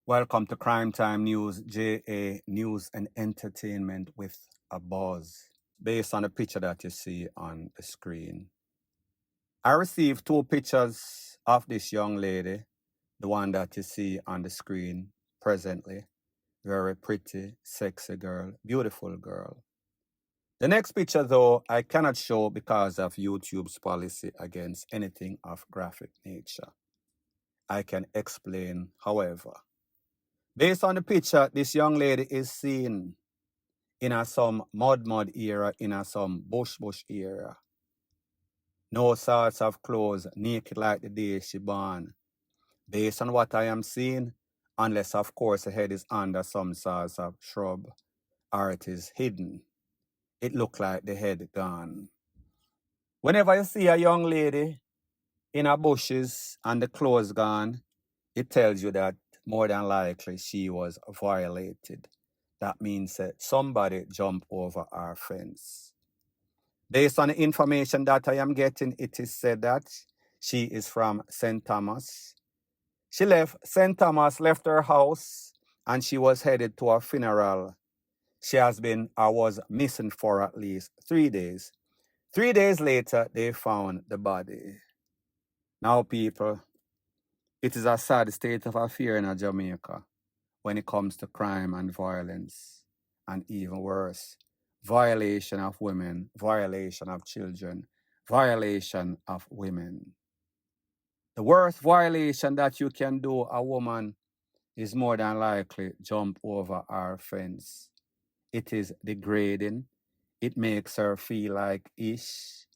Welcome to Crime Time News, JA News and Entertainment with a buzz. Based on the picture that you see on the screen, I received two pictures of this young lady, the one that you see on the screen presently. Very pretty, sexy girl, beautiful girl. The next picture, though, I cannot show because of YouTube's policy against anything of graphic nature. I can explain, however. Based on the picture, this young lady is seen in some mud area, in some bush area. No sorts of clothes, naked like the day she born. Based on what I am seeing, unless of course the head is under some sorts of shrub or it is hidden. It look like the head gone. Whenever you see a young lady in her bushes and the clothes gone, it tells you that more than likely she was violated. That means that somebody jumped over our fence. Based on the information that I am getting, it is said that she is from St. Thomas. She left St. Thomas, left her house, and she was headed to a funeral. She has been or was missing for at least 3 days. 3 days later, they found the body. Now, people, it is a sad state of affairs in Jamaica when it comes to crime and violence, and even worse, violation of women, violation of children, violation of women. The worst violation that you can do a woman is more than likely jump over our fence. It is degrading. It makes her feel like ish.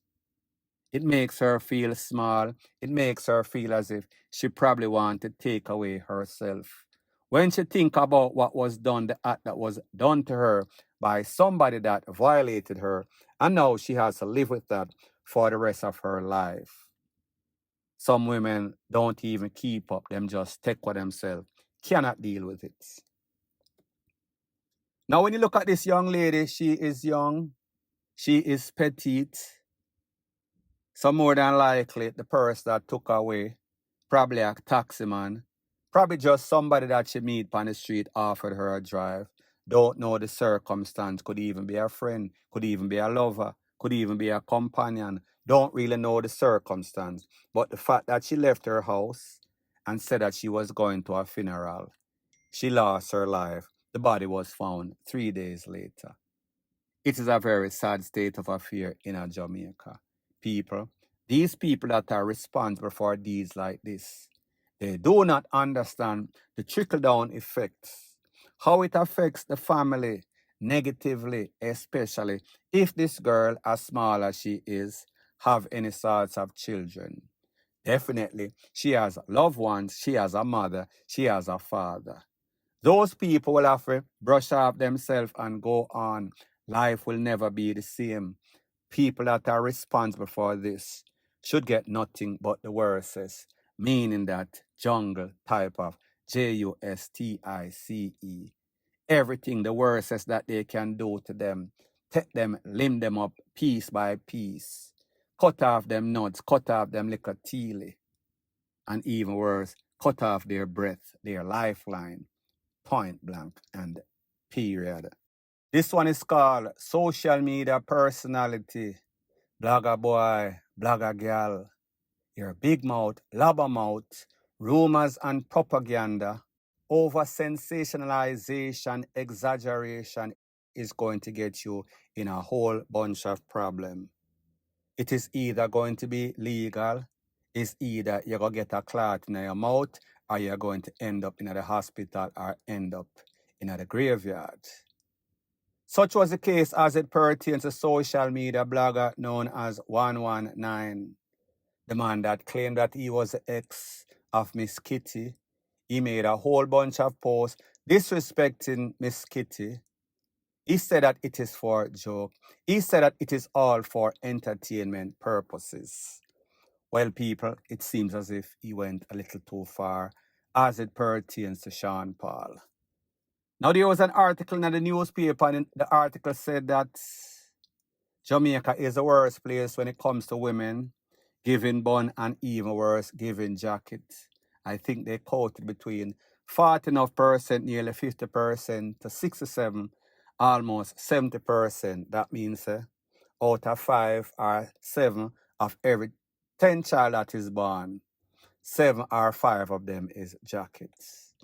It makes her feel small. It makes her feel as if she probably wants to take away herself. When she think about what was done, the act that was done to her by somebody that violated her, and now she has to live with that for the rest of her life. Some women don't even keep up. Them just take for themselves. Cannot deal with it. Now, when you look at this young lady, she is young. She is petite. So more than likely, the person that took her away, probably a taxi man, probably just somebody that she meet on the street offered her a drive. Don't know the circumstance. Could even be a friend. Could even be a lover. Could even be a companion. Don't really know the circumstance. But the fact that she left her house and said that she was going to a funeral, she lost her life. The body was found 3 days later. It is a very sad state of affairs in Jamaica. People, these people that are responsible for deeds like this, they do not understand the trickle-down effects, how it affects the family negatively, especially if this girl, as small as she is, have any sorts of children. Definitely, she has loved ones, she has a mother, she has a father. Those people will have to brush off themselves and go on. Life will never be the same. People that are responsible for this should get nothing but the worstest, meaning that jungle type of JUSTICE. Everything the worstest that they can do to them. Take them, limb them up piece by piece. Cut off them nuts, cut off them little teely. And even worse, cut off their breath, their lifeline. Point blank and period. This one is called social media personality. Blogger boy, blogger girl. Your big mouth, lobber mouth, rumors and propaganda, over sensationalization, exaggeration is going to get you in a whole bunch of problems. It is either going to be legal, it's either you're going to get a clot in your mouth, or you're going to end up in the hospital or end up in the graveyard. Such was the case as it pertains to social media blogger known as 119. The man that claimed that he was the ex of Miss Kitty. He made a whole bunch of posts disrespecting Miss Kitty. He said that it is for joke. He said that it is all for entertainment purposes. Well, people, it seems as if he went a little too far as it pertains to Shawn Paul. Now, there was an article in the newspaper, and the article said that Jamaica is the worst place when it comes to women, giving bun and even worse, giving jacket. I think they quoted between 49%, nearly 50% to 67, almost 70%. That means out of 5 or 7 of every 10 child that is born, 7 or 5 of them is jackets.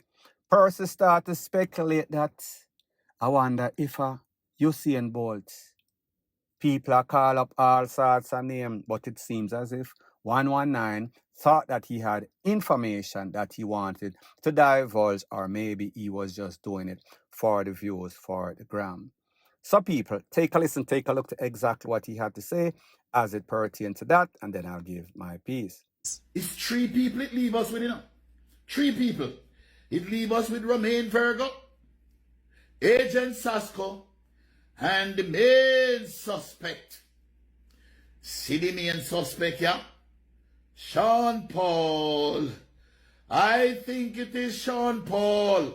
Persons start to speculate that I wonder if Usain Bolt, people are call up all sorts of names, but it seems as if 119 thought that he had information that he wanted to divulge, or maybe he was just doing it for the views, for the gram. So people, take a listen, take a look to exactly what he had to say as it pertains to that, and then I'll give my piece. It's 3 people it leave us with, 3 people. It leave us with Romain Virgo, Agent Sasko, and the main suspect. See the main suspect, yeah? Shawn Paul. I think it is Shawn Paul.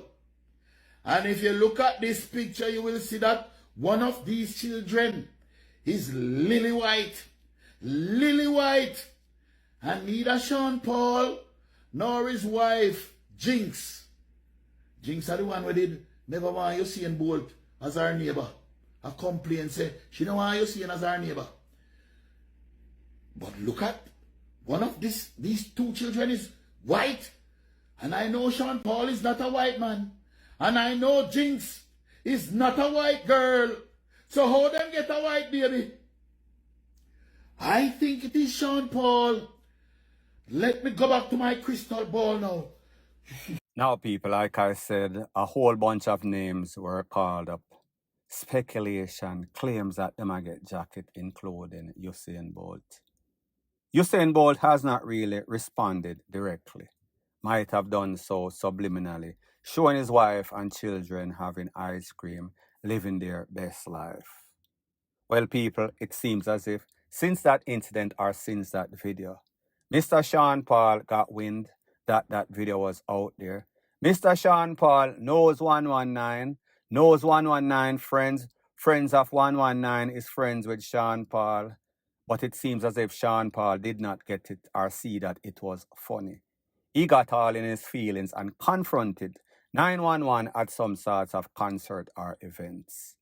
And if you look at this picture, you will see that one of these children is lily white. Lily white. And neither Shawn Paul nor his wife, Jinx. Jinx are the one who did never want Usain Bolt as our neighbor. A complaint say she don't want Usain as our neighbor. But look at one of these 2 children is white. And I know Shawn Paul is not a white man. And I know Jinx is not a white girl. So how them get a white baby? I think it is Shawn Paul. Let me go back to my crystal ball now. Now, people, like I said, a whole bunch of names were called up. Speculation, claims that they might get jacket, including Usain Bolt. Usain Bolt has not really responded directly. Might have done so subliminally, showing his wife and children having ice cream, living their best life. Well, people, it seems as if since that incident or since that video, Mr. Shawn Paul got wind that that video was out there. Mr. Shawn Paul knows 119, knows 119 friends of 119 is friends with Shawn Paul. But it seems as if Shawn Paul did not get it or see that it was funny. He got all in his feelings and confronted 911 at some sorts of concert or events.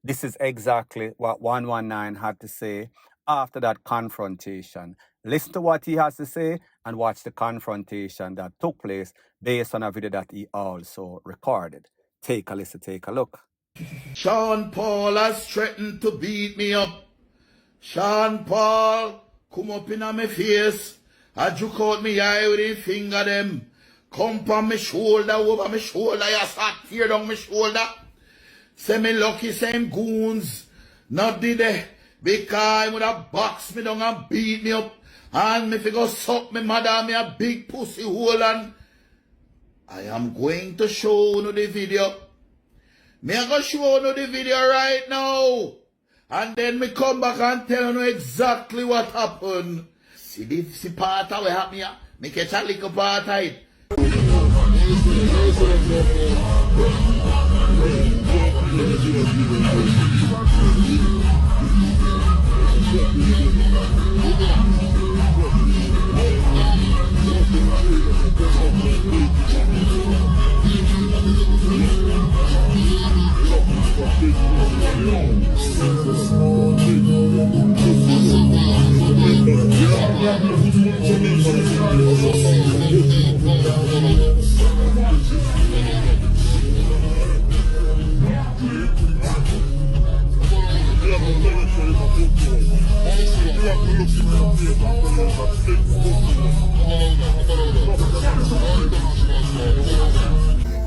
This is exactly what 119 had to say after that confrontation. Listen to what he has to say and watch the confrontation that took place based on a video that he also recorded. Take a listen, take a look. Shawn Paul has threatened to beat me up. Shawn Paul come up in my face. I juke out me eye with his finger them. Come on my shoulder, over my shoulder. You start tear down my shoulder. Say me lucky same goons. Not did they. Because he would have boxed me down and beat me up. And me go suck me mother me a big pussy hole. And I am going to show you the video. Me I go show you the video right now. And then me come back and tell you exactly what happened. See this part of what happened here? Me catch a little part of it.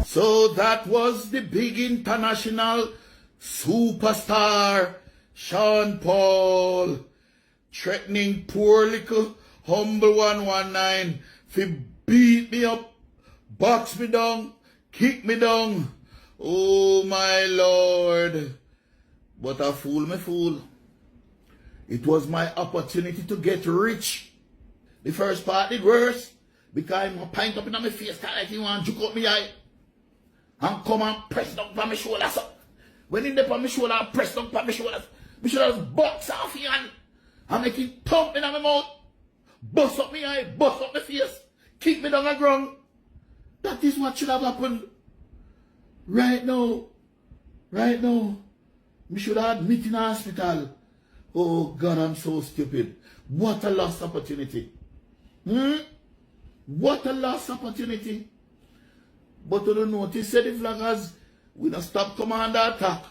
So that was the big international superstar, Shawn Paul, threatening poor little humble 119 to beat me up, box me down, kick me down. Oh my Lord. But I fool me fool. It was my opportunity to get rich. The first part did worse because I'm a pint up in my face like he want to juke up me eye. And come and press down on my shoulders. So when in there on my shoulder, I press down on my shoulders box off here and make it thump in my mouth. Bust up my eye, bust up my face, kick me down the ground. That is what should have happened right now. Right now. We should have admit in hospital. Oh God, I'm so stupid. What a lost opportunity. What a lost opportunity. But to the notice, said the flaggers, we don't stop commander attack.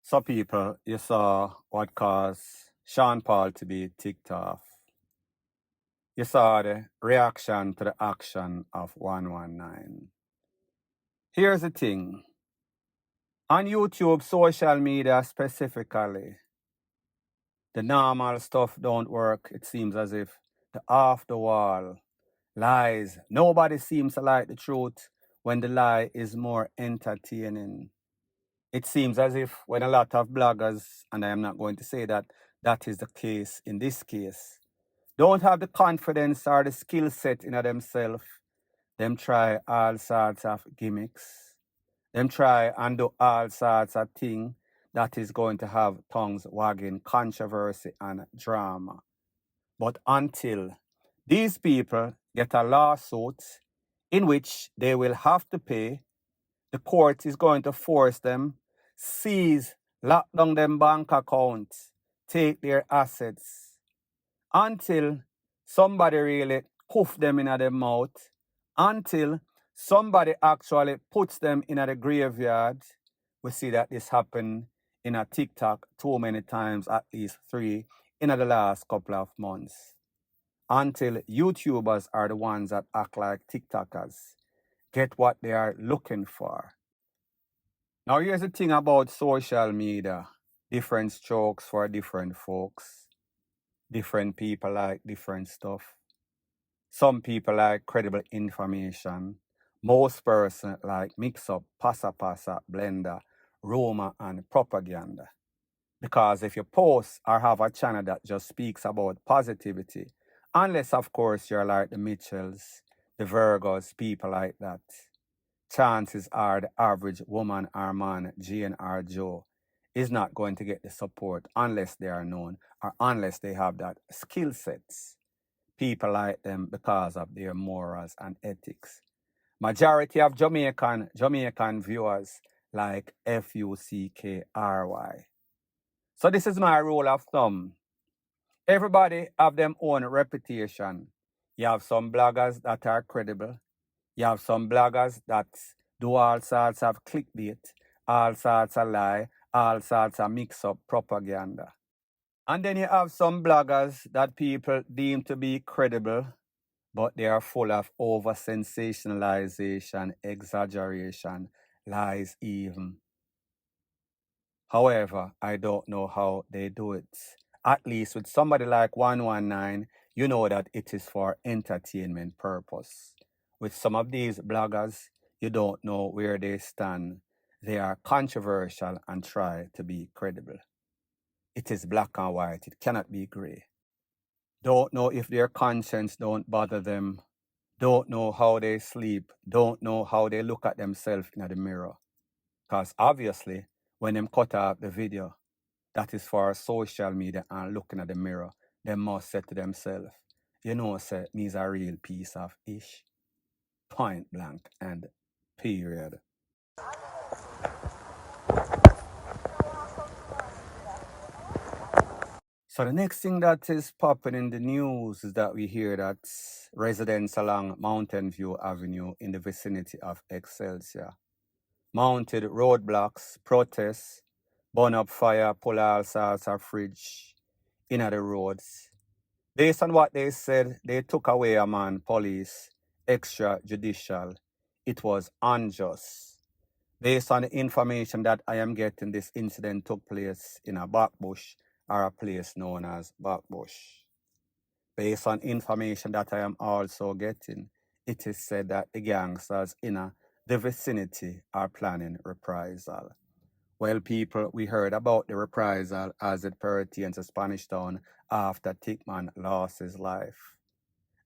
So people, you saw what caused Shawn Paul to be ticked off. You saw the reaction to the action of 119. Here's the thing. On YouTube, social media specifically, the normal stuff don't work. It seems as if the off the wall lies. Nobody seems to like the truth when the lie is more entertaining. It seems as if when a lot of bloggers, and I am not going to say that that is the case in this case, don't have the confidence or the skill set in themselves, them try all sorts of gimmicks. Them try and do all sorts of things that is going to have tongues wagging, controversy and drama. But until these people get a lawsuit in which they will have to pay, the court is going to force them, seize, lock down them bank accounts, take their assets, until somebody really hoof them in their mouth, until somebody actually puts them in the graveyard. We see that this happened in a TikTok too many times, at least 3 in the last couple of months. Until YouTubers are the ones that act like TikTokers, get what they are looking for. Now here's the thing about social media. Different strokes for different folks. Different people like different stuff. Some people like credible information. Most person like mix up, pasa, blender, rumor, and propaganda. Because if you post or have a channel that just speaks about positivity, unless of course you're like the Mitchells, the Virgos, people like that, chances are the average woman or man, Jane or Joe, is not going to get the support unless they are known or unless they have that skill sets. People like them because of their morals and ethics. Majority of Jamaican viewers like FUCKRY. So this is my rule of thumb. Everybody have their own reputation. You have some bloggers that are credible. You have some bloggers that do all sorts of clickbait, all sorts of lie, all sorts of mix-up propaganda. And then you have some bloggers that people deem to be credible, but they are full of over-sensationalization, exaggeration, lies even. However, I don't know how they do it. At least with somebody like 119, you know that it is for entertainment purpose. With some of these bloggers, you don't know where they stand. They are controversial and try to be credible. It is black and white. It cannot be gray. Don't know if their conscience don't bother them. Don't know how they sleep. Don't know how they look at themselves in the mirror. Because obviously, when them cut off the video, that is for social media and looking at the mirror, they must say to themselves, you know, say, me's a real piece of ish. Point blank and period. So the next thing that is popping in the news is that we hear that residents along Mountain View Avenue in the vicinity of Excelsior mounted roadblocks, protests, burn up fire, pull all sorts of fridge in the roads. Based on what they said, they took away a man, police, extrajudicial. It was unjust. Based on the information that I am getting, this incident took place in a backbush or a place known as Backbush. Based on information that I am also getting, it is said that the gangsters in the vicinity are planning reprisal. Well, people, we heard about the reprisal as it pertains to Spanish Town after Tickman lost his life.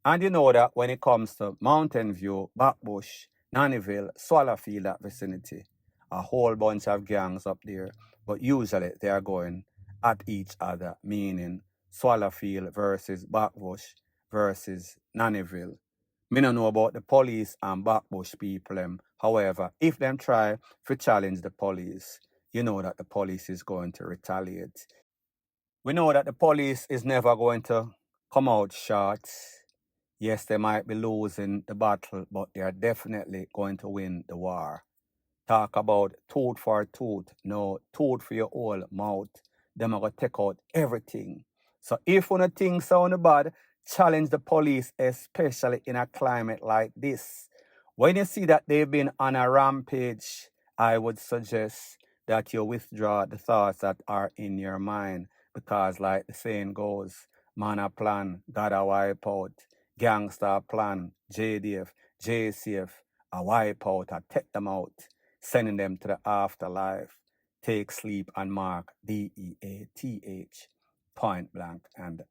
And you know that when it comes to Mountain View, Backbush, Nannyville, Swallowfield, that vicinity, a whole bunch of gangs up there, but usually they are going at each other, meaning Swallowfield versus Backbush versus Nannyville. Me no know about the police and backbush people them. However, if them try to challenge the police, you know that the police is going to retaliate. We know that the police is never going to come out short. Yes, they might be losing the battle, but they are definitely going to win the war. Talk about tooth for tooth, no tooth for your whole mouth. Them are going to take out everything. So if one thing sound bad, challenge the police, especially in a climate like this. When you see that they've been on a rampage, I would suggest that you withdraw the thoughts that are in your mind, because like the saying goes, man a plan, God a wipe out, gangster plan, JDF, JCF, a wipe out, a take them out, sending them to the afterlife. Take sleep and mark DEATH, point blank and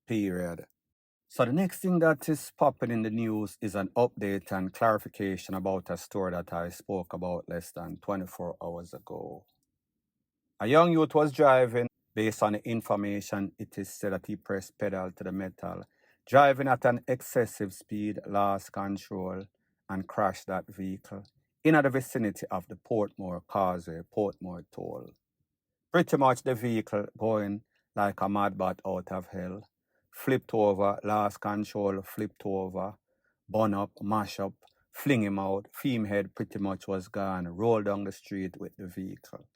period. So the next thing that is popping in the news is an update and clarification about a story that I spoke about less than 24 hours ago. A young youth was driving. Based on the information, it is said that he pressed pedal to the metal, driving at an excessive speed, lost control, and crashed that vehicle in the vicinity of the Portmore Causeway, Portmore Toll. Pretty much the vehicle going like a mad bat out of hell. Flipped over, lost control, flipped over, bun up, mash up, fling him out. Theme head pretty much was gone, rolled down the street with the vehicle.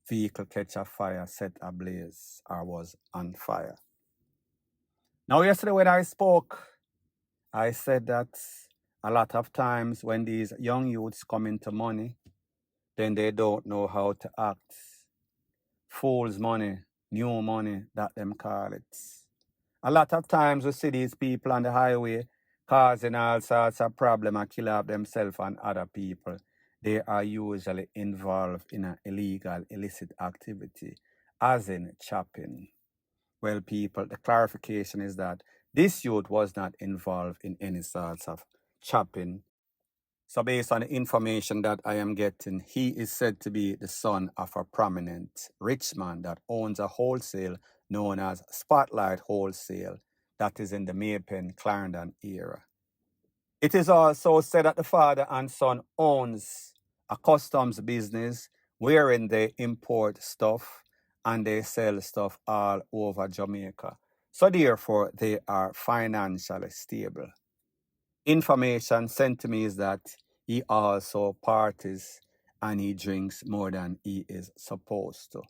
Vehicle catch a fire, set ablaze, or was on fire. Now, yesterday when I spoke, I said that a lot of times when these young youths come into money, then they don't know how to act. Fool's money, new money, that them call it. A lot of times we see these people on the highway causing all sorts of problems and kill off themselves and other people. They are usually involved in an illegal, illicit activity, as in chopping. Well, people, the clarification is that this youth was not involved in any sorts of chopping. So based on the information that I am getting, he is said to be the son of a prominent rich man that owns a wholesale known as Spotlight Wholesale that is in the Maypen, Clarendon area. It is also said that the father and son owns a customs business wherein they import stuff and they sell stuff all over Jamaica. So therefore, they are financially stable. Information sent to me is that he also parties and he drinks more than he is supposed to.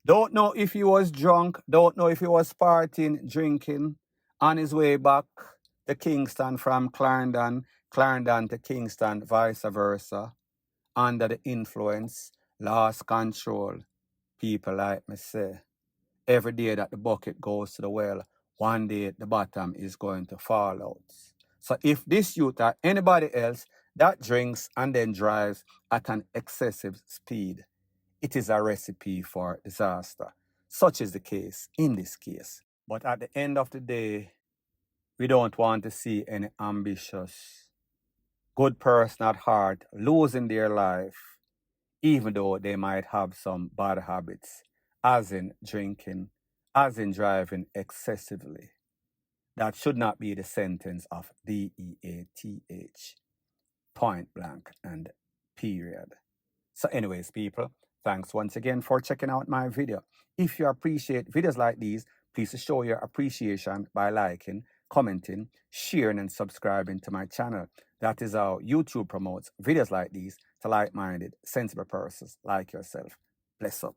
Don't know if he was drunk, don't know if he was partying, drinking on his way back to Kingston from Clarendon, Clarendon to Kingston, vice versa, under the influence, lost control. People like me say, every day that the bucket goes to the well, one day the bottom is going to fall out. So if this youth or anybody else that drinks and then drives at an excessive speed, it is a recipe for disaster. Such is the case in this case. But at the end of the day, we don't want to see any ambitious, good person at heart losing their life, even though they might have some bad habits, as in drinking, as in driving excessively. That should not be the sentence of DEATH, point blank and period. So anyways, people, thanks once again for checking out my video. If you appreciate videos like these, please show your appreciation by liking, commenting, sharing, and subscribing to my channel. That is how YouTube promotes videos like these to like-minded, sensible persons like yourself. Bless up.